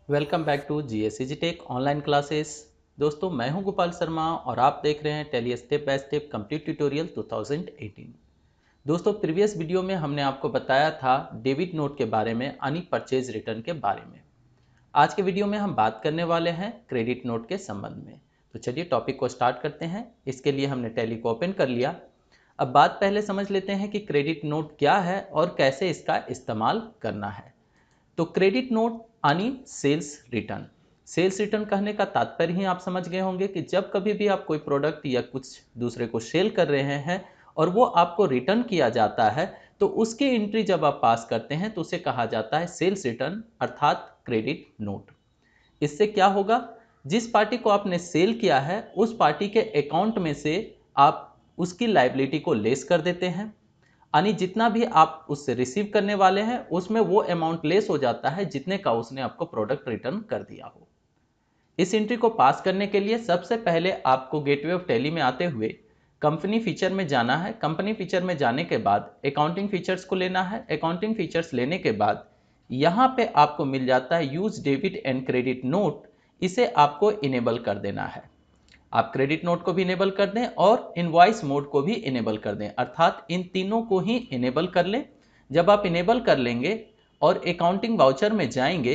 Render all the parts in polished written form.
Welcome back to GSCG tech online classes. दोस्तों मैं हूं गोपाल शर्मा और आप देख रहे हैं Tally step by step complete tutorial 2018। दोस्तों प्रीवियस वीडियो में हमने आपको बताया था डेबिट नोट के बारे में यानी परचेज रिटर्न के बारे में। आज के वीडियो में हम बात करने वाले हैं क्रेडिट नोट के संबंध में। तो चलिए टॉपिक को स्टार्ट करते हैं। इसके लिए हमने टैली को ओपन कर लिया। अब बात पहले समझ लेते हैं कि क्रेडिट नोट क्या है और कैसे इसका इस्तेमाल करना है। तो क्रेडिट नोट यानी सेल्स रिटर्न कहने का तात्पर्य ही आप समझ गए होंगे कि जब कभी भी आप कोई प्रोडक्ट या कुछ दूसरे को सेल कर रहे हैं और वो आपको रिटर्न किया जाता है तो उसकी एंट्री जब आप पास करते हैं तो उसे कहा जाता है सेल्स रिटर्न अर्थात क्रेडिट नोट। इससे क्या होगा, जिस पार्टी को आपने सेल किया है उस पार्टी के अकाउंट में से आप उसकी लायबिलिटी को लेस कर देते हैं, यानी जितना भी आप उससे रिसीव करने वाले हैं उसमें वो अमाउंट लेस हो जाता है जितने का उसने आपको प्रोडक्ट रिटर्न कर दिया हो। इस एंट्री को पास करने के लिए सबसे पहले आपको गेटवे ऑफ टैली में आते हुए कंपनी फीचर में जाना है। कंपनी फीचर में जाने के बाद अकाउंटिंग फीचर्स को लेना है। अकाउंटिंग फीचर्स लेने के बाद यहाँ पे आपको मिल जाता है use debit and credit note, इसे आपको इनेबल कर देना है। आप क्रेडिट नोट को भी इनेबल कर दें और इनवॉइस मोड को भी इनेबल कर दें, अर्थात इन तीनों को ही इनेबल कर लें। जब आप इनेबल कर लेंगे और अकाउंटिंग वाउचर में जाएंगे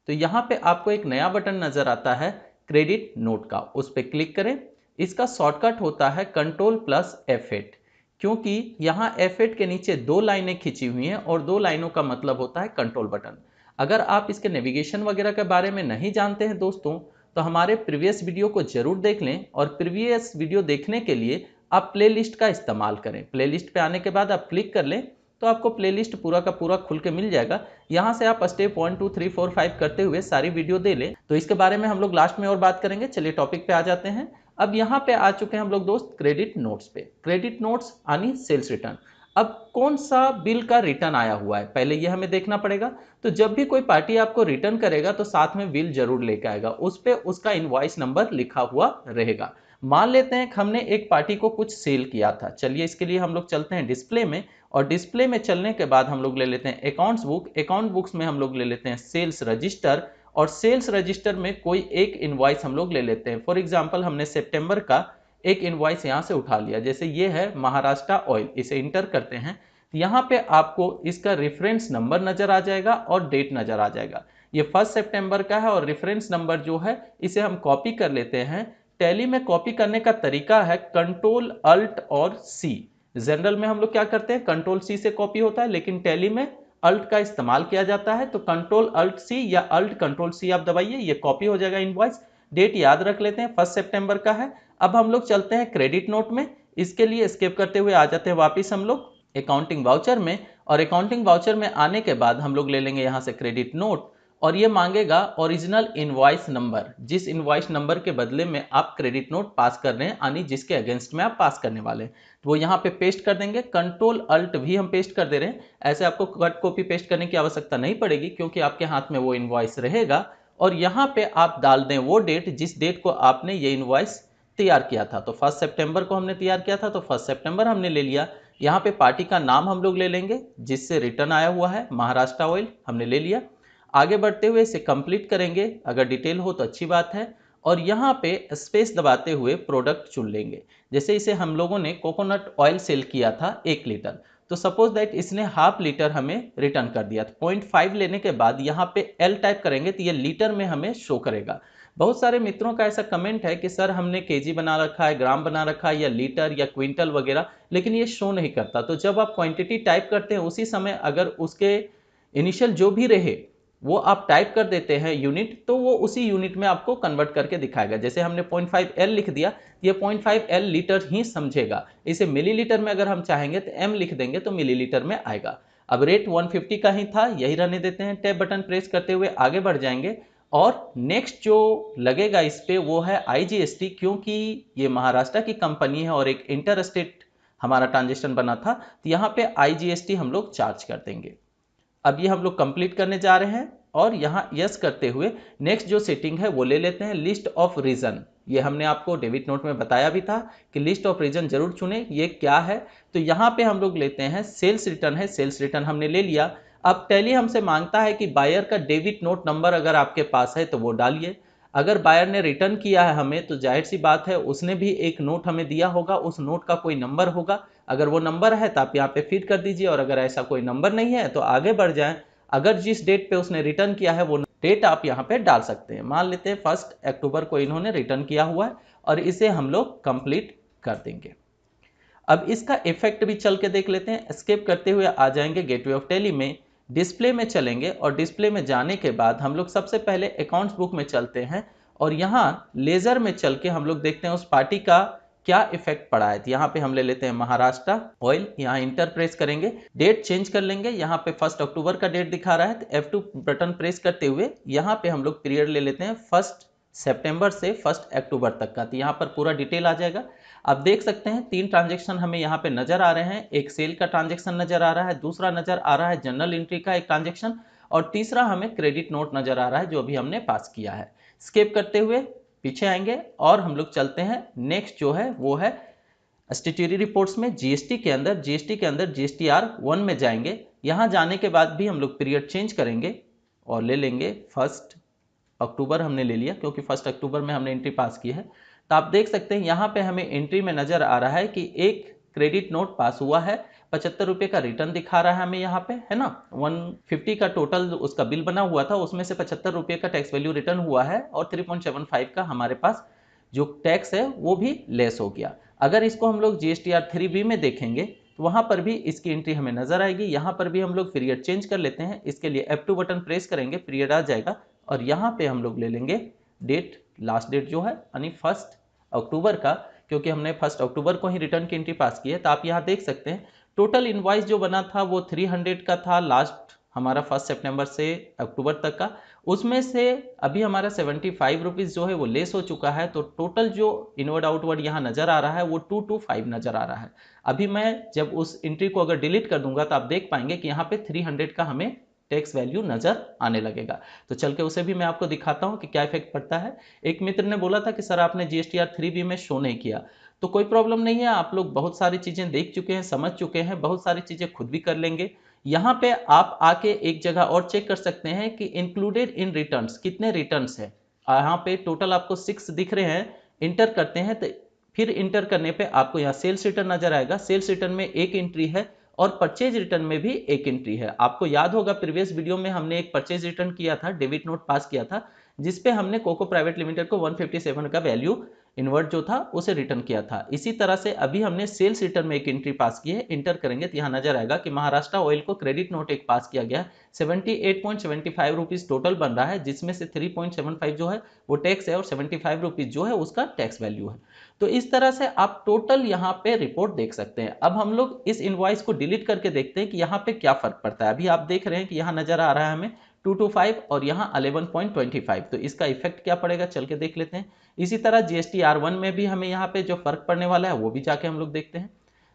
तो यहाँ पे आपको एक नया बटन नजर आता है क्रेडिट नोट का, उस पर क्लिक करें। इसका शॉर्टकट होता है Ctrl+F8, क्योंकि यहाँ F8 के नीचे दो लाइनें खिंची हुई हैं और दो लाइनों का मतलब होता है कंट्रोल बटन। अगर आप इसके नेविगेशन वगैरह के बारे में नहीं जानते हैं दोस्तों तो हमारे प्रीवियस वीडियो को जरूर देख लें और प्रीवियस वीडियो देखने के लिए आप प्लेलिस्ट का इस्तेमाल करें। प्लेलिस्ट पे आने के बाद आप क्लिक कर लें तो आपको प्लेलिस्ट पूरा का पूरा खुल के मिल जाएगा। यहाँ से आप स्टेप 1 2 3 4 5 करते हुए सारी वीडियो दे लें। तो इसके बारे में हम लोग लास्ट में और बात करेंगे। चलिए टॉपिक पे आ जाते हैं। अब यहाँ पे आ चुके हैं हम लोग दोस्त क्रेडिट नोट्स पे। क्रेडिट नोट्स यानी सेल्स रिटर्न। अब कौन सा बिल का रिटर्न आया हुआ है पहले ये हमें देखना पड़ेगा। तो जब भी कोई पार्टी आपको रिटर्न करेगा तो साथ में बिल जरूर लेके आएगा, उस पे उसका इनवॉइस नंबर लिखा हुआ रहेगा। मान लेते हैं कि हमने एक पार्टी को कुछ सेल किया था। चलिए इसके लिए हम लोग चलते हैं डिस्प्ले में और डिस्प्ले में चलने के बाद हम लोग ले लेते हैं अकाउंट्स बुक। अकाउंट बुक्स में हम लोग ले लेते हैं सेल्स रजिस्टर और सेल्स रजिस्टर में कोई एक इनवॉइस हम लोग ले लेते हैं। फॉर एग्जांपल हमने सितंबर का एक इनवॉइस यहां से उठा लिया, जैसे ये है महाराष्ट्र ऑयल। इसे इंटर करते हैं तो यहाँ पे आपको इसका रेफरेंस नंबर नजर आ जाएगा और डेट नजर आ जाएगा। ये 1 सितंबर का है और रेफरेंस नंबर जो है इसे हम कॉपी कर लेते हैं। टैली में कॉपी करने का तरीका है Ctrl+Alt+C। जनरल में हम लोग क्या करते हैं Ctrl+C से कॉपी होता है, लेकिन टैली में अल्ट का इस्तेमाल किया जाता है। तो Ctrl+Alt+C या Alt+Ctrl+C आप दबाइए, ये कॉपी हो जाएगा इनवॉइस। डेट याद रख लेते हैं 1 सितंबर का है। अब हम लोग चलते हैं क्रेडिट नोट में। इसके लिए स्किप करते हुए आ जाते हैं वापिस हम लोग अकाउंटिंग वाउचर में और अकाउंटिंग वाउचर में आने के बाद हम लोग ले लेंगे यहां से क्रेडिट नोट और ये मांगेगा ओरिजिनल इनवॉइस नंबर, जिस इनवॉइस नंबर के बदले में आप क्रेडिट नोट पास कर रहे हैं यानी जिसके अगेंस्ट में आप पास करने वाले हैं। तो वो यहाँ पे पेस्ट कर देंगे। Ctrl+Alt भी हम पेस्ट कर दे रहे हैं। ऐसे आपको कट कॉपी पेस्ट करने की आवश्यकता नहीं पड़ेगी क्योंकि आपके हाथ में वो इनवॉइस रहेगा और यहाँ पे आप डाल दें वो डेट जिस डेट को आपने ये इनवॉइस तैयार किया था। तो 1 सितंबर को हमने तैयार किया था तो 1 सितंबर हमने ले लिया। यहाँ पे पार्टी का नाम हम लोग ले लेंगे जिससे रिटर्न आया हुआ है महाराष्ट्र ऑयल, हमने ले लिया। आगे बढ़ते हुए इसे कंप्लीट करेंगे, अगर डिटेल हो तो अच्छी बात है। और यहाँ पे स्पेस दबाते हुए प्रोडक्ट चुन लेंगे। जैसे इसे हम लोगों ने कोकोनट ऑयल सेल किया था 1 लीटर, तो सपोज दैट इसने हाफ लीटर हमें रिटर्न कर दिया। तो 0.5 लेने के बाद यहाँ पे एल टाइप करेंगे तो ये लीटर में हमें शो करेगा। बहुत सारे मित्रों का ऐसा कमेंट है कि सर हमने केजी बना रखा है, ग्राम बना रखा है या लीटर या क्विंटल वगैरह, लेकिन ये शो नहीं करता। तो जब आप क्वांटिटी टाइप करते हैं उसी समय अगर उसके इनिशियल जो भी रहे वो आप टाइप कर देते हैं यूनिट, तो वो उसी यूनिट में आपको कन्वर्ट करके दिखाएगा। जैसे हमने 0.5 एल लिख दिया, ये 0.5 एल लीटर ही समझेगा। इसे मिलीलीटर में अगर हम चाहेंगे तो एम लिख देंगे तो मिलीलीटर में आएगा। अब रेट 150 का ही था, यही रहने देते हैं। टैब बटन प्रेस करते हुए आगे बढ़ जाएंगे और नेक्स्ट जो लगेगा इस पे वो है IGST, क्योंकि ये महाराष्ट्र की कंपनी है और एक इंटर स्टेट हमारा ट्रांजेक्शन बना था, तो यहाँ पे IGST हम लोग चार्ज कर देंगे। अब ये हम लोग कंप्लीट करने जा रहे हैं और यहाँ यस करते हुए नेक्स्ट जो सेटिंग है वो ले लेते हैं लिस्ट ऑफ रीजन। ये हमने आपको डेबिट नोट में बताया भी था कि लिस्ट ऑफ रीजन जरूर चुने। ये क्या है, तो यहाँ पे हम लोग लेते हैं सेल्स रिटर्न है, सेल्स रिटर्न हमने ले लिया। अब टैली हमसे मांगता है कि बायर का डेबिट नोट नंबर अगर आपके पास है तो वो डालिए। अगर बायर ने रिटर्न किया है हमें तो जाहिर सी बात है उसने भी एक नोट हमें दिया होगा, उस नोट का कोई नंबर होगा। अगर वो नंबर है तो आप यहाँ पे फीड कर दीजिए, और अगर ऐसा कोई नंबर नहीं है तो आगे बढ़ जाएं। अगर जिस डेट पे उसने रिटर्न किया है वो डेट आप यहाँ पे डाल सकते हैं। मान लेते हैं 1 अक्टूबर को इन्होंने रिटर्न किया हुआ है, और इसे हम लोग कंप्लीट कर देंगे। अब इसका इफेक्ट भी चल के देख लेते हैं। एस्केप करते हुए आ जाएंगे गेटवे ऑफ टैली में, डिस्प्ले में चलेंगे, और डिस्प्ले में जाने के बाद हम लोग सबसे पहले अकाउंट्स बुक में चलते हैं, और यहाँ लेजर में चल के हम लोग देखते हैं उस पार्टी का क्या इफेक्ट पड़ा है। तो यहाँ पे हम ले लेते हैं महाराष्ट्र ऑयल, यहाँ इंटर प्रेस करेंगे, डेट चेंज कर लेंगे। यहाँ पे 1 अक्टूबर का डेट दिखा रहा है तो F2 बटन प्रेस करते हुए यहाँ पे हम लोग पीरियड ले लेते हैं 1 सितंबर से 1 अक्टूबर तक का। तो यहाँ पर पूरा डिटेल आ जाएगा। आप देख सकते हैं 3 ट्रांजेक्शन हमें यहाँ पे नजर आ रहे हैं। एक सेल का ट्रांजेक्शन नजर आ रहा है, दूसरा नजर आ रहा है जनरल एंट्री का एक ट्रांजेक्शन, और तीसरा हमें क्रेडिट नोट नजर आ रहा है जो अभी हमने पास किया है। स्किप करते हुए पीछे आएंगे और हम लोग चलते हैं नेक्स्ट जो है वो है स्टैट्यूटरी रिपोर्ट्स में जीएसटी के अंदर जीएसटीआर 1 में जाएंगे। यहाँ जाने के बाद भी हम लोग पीरियड चेंज करेंगे और ले लेंगे 1 अक्टूबर हमने ले लिया क्योंकि 1 अक्टूबर में हमने एंट्री पास की है। तो आप देख सकते हैं यहाँ पे हमें एंट्री में नजर आ रहा है कि एक क्रेडिट नोट पास हुआ है, 75 रुपये का रिटर्न दिखा रहा है हमें यहाँ पे, है ना। 150 का टोटल उसका बिल बना हुआ था, उसमें से 75 रुपये का टैक्स वैल्यू रिटर्न हुआ है, और 3.75 का हमारे पास जो टैक्स है वो भी लेस हो गया। अगर इसको हम लोग जीएसटीआर 3B में देखेंगे तो वहां पर भी इसकी एंट्री हमें नजर आएगी। यहाँ पर भी हम लोग पीरियड चेंज कर लेते हैं। इसके लिए F2 बटन प्रेस करेंगे, पीरियड आ जाएगा, और यहाँ पे हम लोग ले लेंगे डेट, लास्ट डेट जो है यानी 1 अक्टूबर का, क्योंकि हमने 1 अक्टूबर को ही रिटर्न की एंट्री पास की है। तो आप यहाँ देख सकते हैं टोटल इनवॉइस जो बना था वो 300 का था लास्ट हमारा 1 सितंबर से अक्टूबर तक का। उसमें से अभी हमारा 75 रुपीज़ जो है वो लेस हो चुका है, तो टोटल जो इनवर्ड आउटवर्ड यहाँ नजर आ रहा है वो 225 नजर आ रहा है। अभी मैं जब उस एंट्री को अगर डिलीट कर दूंगा तो आप देख पाएंगे कि यहाँ पे 300 का हमें टैक्स वैल्यू नजर आने लगेगा। तो चल के उसे भी मैं आपको दिखाता हूँ कि क्या इफेक्ट पड़ता है। एक मित्र ने बोला था कि सर आपने जीएसटीआर 3B में शो नहीं किया, तो कोई प्रॉब्लम नहीं है। आप लोग बहुत सारी चीजें देख चुके हैं, समझ चुके हैं, बहुत सारी चीजें खुद भी कर लेंगे। यहाँ पे आप आके एक जगह और चेक कर सकते हैं कि इंक्लूडेड इन रिटर्न्स कितने रिटर्न्स है। यहाँ पे टोटल आपको 6 दिख रहे हैं। इंटर करते हैं तो फिर इंटर करने पे आपको यहाँ सेल्स रिटर्न नजर आएगा। सेल्स रिटर्न में एक एंट्री है और परचेज रिटर्न में भी एक एंट्री है। आपको याद होगा प्रीवियस वीडियो में हमने एक परचेज रिटर्न किया था, डेबिट नोट पास किया था, जिसपे हमने कोको प्राइवेट लिमिटेड को 157 का वैल्यू इन्वर्ट जो था उसे रिटर्न किया था। इसी तरह से अभी हमने सेल्स रिटर्न में एक एंट्री पास की है। इंटर करेंगे तो यहाँ नजर आएगा कि महाराष्ट्र ऑयल को क्रेडिट नोट एक पास किया गया है, 78.75 रुपीज टोटल बन रहा है, जिसमें से 3.75 जो है वो टैक्स है और 75 रुपीज जो है उसका टैक्स वैल्यू है। तो इस तरह से आप टोटल यहाँ पे रिपोर्ट देख सकते हैं। अब हम लोग इस इनवॉइस को डिलीट करके देखते हैं कि यहाँ पे क्या फर्क पड़ता है। अभी आप देख रहे हैं कि यहाँ नजर आ रहा है हमें 225 और यहाँ 11.25, तो इसका इफेक्ट क्या पड़ेगा चल के देख लेते हैं। इसी तरह जीएसटीआर 1 में भी हमें यहाँ पे जो फर्क पड़ने वाला है वो भी जाके हम लोग देखते हैं।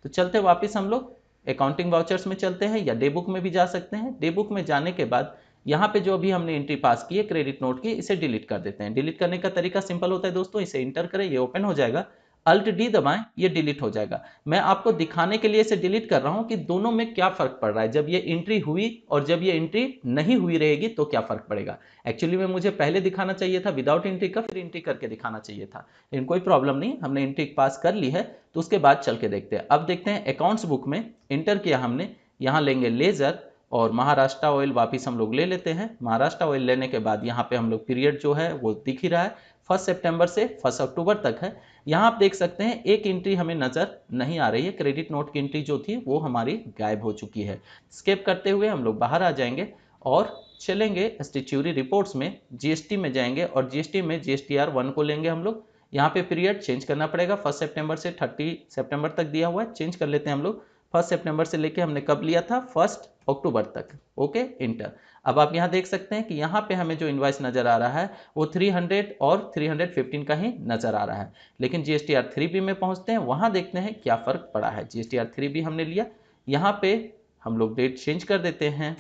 तो चलते वापस हम लोग अकाउंटिंग वाउचर्स में चलते हैं, या डे बुक में भी जा सकते हैं। डे बुक में जाने के बाद यहाँ पे जो अभी हमने एंट्री पास की है क्रेडिट नोट की, इसे डिलीट कर देते हैं। डिलीट करने का तरीका सिंपल होता है दोस्तों, इसे इंटर करें, ये ओपन हो जाएगा, अल्ट डी दबाएं, ये डिलीट हो जाएगा। मैं आपको दिखाने के लिए इसे डिलीट कर रहा हूं कि दोनों में क्या फर्क पड़ रहा है, जब ये एंट्री हुई और जब ये एंट्री नहीं हुई रहेगी तो क्या फर्क पड़ेगा। एक्चुअली में मुझे पहले दिखाना चाहिए था विदाउट एंट्री का, फिर एंट्री करके दिखाना चाहिए था, लेकिन कोई प्रॉब्लम नहीं, हमने एंट्री पास कर ली है तो उसके बाद चल के देखते हैं। अब देखते हैं अकाउंट्स बुक में इंटर किया हमने, यहाँ लेंगे लेजर और महाराष्ट्र ऑयल वापिस हम लोग ले लेते हैं। महाराष्ट्र ऑयल लेने के बाद यहाँ पे हम लोग पीरियड जो है वो दिख ही रहा है, 1 सितंबर से 1 अक्टूबर तक है। यहाँ आप देख सकते हैं एक एंट्री हमें नजर नहीं आ रही है, क्रेडिट नोट की एंट्री जो थी वो हमारी गायब हो चुकी है। स्किप करते हुए हम लोग बाहर आ जाएंगे और चलेंगे स्टैट्यूटरी रिपोर्ट्स में, जीएसटी में जाएंगे और जीएसटी में जीएसटीआर 1 को लेंगे हम लोग। यहाँ पे पीरियड चेंज करना पड़ेगा, 1 सितंबर से 30 सितंबर तक दिया हुआ है, चेंज कर लेते हैं हम लोग। 1 सितंबर से लेके हमने कब लिया था, 1 अक्टूबर तक। Okay, inter. अब आप यहाँ देख सकते हैं कि यहाँ पे हमें जो इनवॉइस नजर आ रहा है वो 300 और 315 का ही नजर आ रहा है, लेकिन जीएसटीआर 3B में पहुंचते हैं, वहां देखते हैं क्या फर्क पड़ा है। जीएसटीआर 3B हमने लिया, यहाँ पे हम लोग डेट चेंज कर देते हैं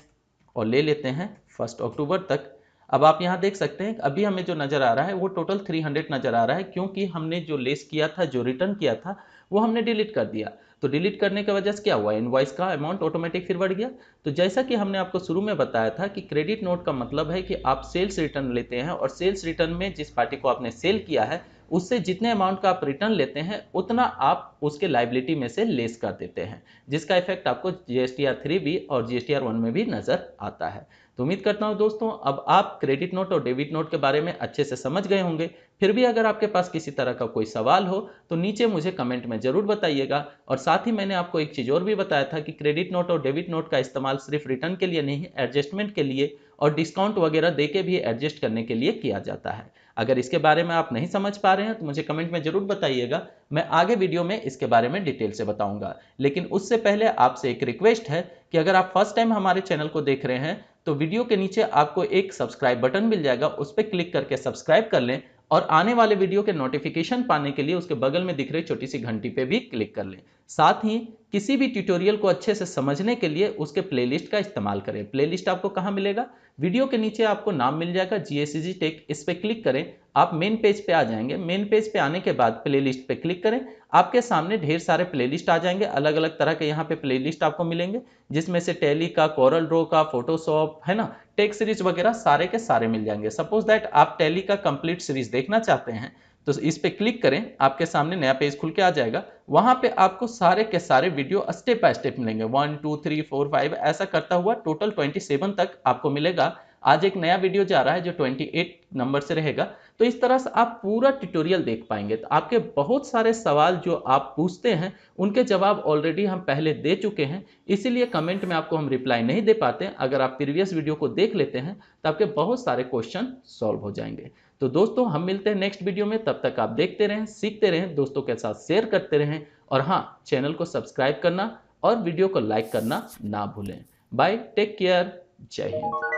और ले लेते हैं 1 अक्टूबर तक। अब आप यहाँ देख सकते हैं अभी हमें जो नजर आ रहा है वो टोटल 300 नजर आ रहा है, क्योंकि हमने जो लेस किया था, जो रिटर्न किया था, वो हमने डिलीट कर दिया। तो डिलीट करने की वजह से क्या हुआ, इनवॉइस का अमाउंट ऑटोमेटिक फिर बढ़ गया। तो जैसा कि हमने आपको शुरू में बताया था कि क्रेडिट नोट का मतलब है कि आप सेल्स रिटर्न लेते हैं और सेल्स रिटर्न में जिस पार्टी को आपने सेल किया है उससे जितने अमाउंट का आप रिटर्न लेते हैं उतना आप उसके लाइबिलिटी में से लेस कर देते हैं, जिसका इफेक्ट आपको जीएसटीआर 3 और जीएसटीआर 1 में भी नजर आता है। तो उम्मीद करता हूं दोस्तों अब आप क्रेडिट नोट और डेबिट नोट के बारे में अच्छे से समझ गए होंगे। फिर भी अगर आपके पास किसी तरह का कोई सवाल हो तो नीचे मुझे कमेंट में जरूर बताइएगा। और साथ ही मैंने आपको एक चीज और भी बताया था कि क्रेडिट नोट और डेबिट नोट का इस्तेमाल सिर्फ रिटर्न के लिए नहीं, एडजस्टमेंट के लिए और डिस्काउंट वगैरह देके भी एडजस्ट करने के लिए किया जाता है। अगर इसके बारे में आप नहीं समझ पा रहे हैं तो मुझे कमेंट में जरूर बताइएगा, मैं आगे वीडियो में इसके बारे में डिटेल से बताऊंगा। लेकिन उससे पहले आपसे एक रिक्वेस्ट है कि अगर आप फर्स्ट टाइम हमारे चैनल को देख रहे हैं तो वीडियो के नीचे आपको एक सब्सक्राइब बटन मिल जाएगा, उस पर क्लिक करके सब्सक्राइब कर लें और आने वाले वीडियो के नोटिफिकेशन पाने के लिए उसके बगल में दिख रही छोटी सी घंटी पे भी क्लिक कर लें। साथ ही किसी भी ट्यूटोरियल को अच्छे से समझने के लिए उसके प्लेलिस्ट का इस्तेमाल करें। प्लेलिस्ट आपको कहां मिलेगा, वीडियो के नीचे आपको नाम मिल जाएगा जीएससीजी टेक, इस पे क्लिक करें, आप मेन पेज पे आ जाएंगे। मेन पेज पे आने के बाद प्लेलिस्ट पे क्लिक करें, आपके सामने ढेर सारे प्लेलिस्ट आ जाएंगे, अलग अलग तरह के यहाँ पे प्लेलिस्ट आपको मिलेंगे, जिसमें से टैली का, कोरल ड्रॉ का, फोटोशॉप है ना, टेक सीरीज वगैरह सारे के सारे मिल जाएंगे। सपोज दैट आप टैली का कंप्लीट सीरीज देखना चाहते हैं तो इस पे क्लिक करें, आपके सामने नया पेज खुल के आ जाएगा। वहां पे आपको सारे के सारे वीडियो स्टेप बाय स्टेप मिलेंगे, 1 2 3 4 5 ऐसा करता हुआ टोटल 27 तक आपको मिलेगा। आज एक नया वीडियो जा रहा है जो 28 नंबर से रहेगा। तो इस तरह से आप पूरा ट्यूटोरियल देख पाएंगे। तो आपके बहुत सारे सवाल जो आप पूछते हैं उनके जवाब ऑलरेडी हम पहले दे चुके हैं, इसीलिए कमेंट में आपको हम रिप्लाई नहीं दे पाते। अगर आप प्रीवियस वीडियो को देख लेते हैं तो आपके बहुत सारे क्वेश्चन सॉल्व हो जाएंगे। तो दोस्तों हम मिलते हैं नेक्स्ट वीडियो में, तब तक आप देखते रहें, सीखते रहें, दोस्तों के साथ शेयर करते रहें और हाँ, चैनल को सब्सक्राइब करना और वीडियो को लाइक करना ना भूलें। बाय, टेक केयर, जय हिंद।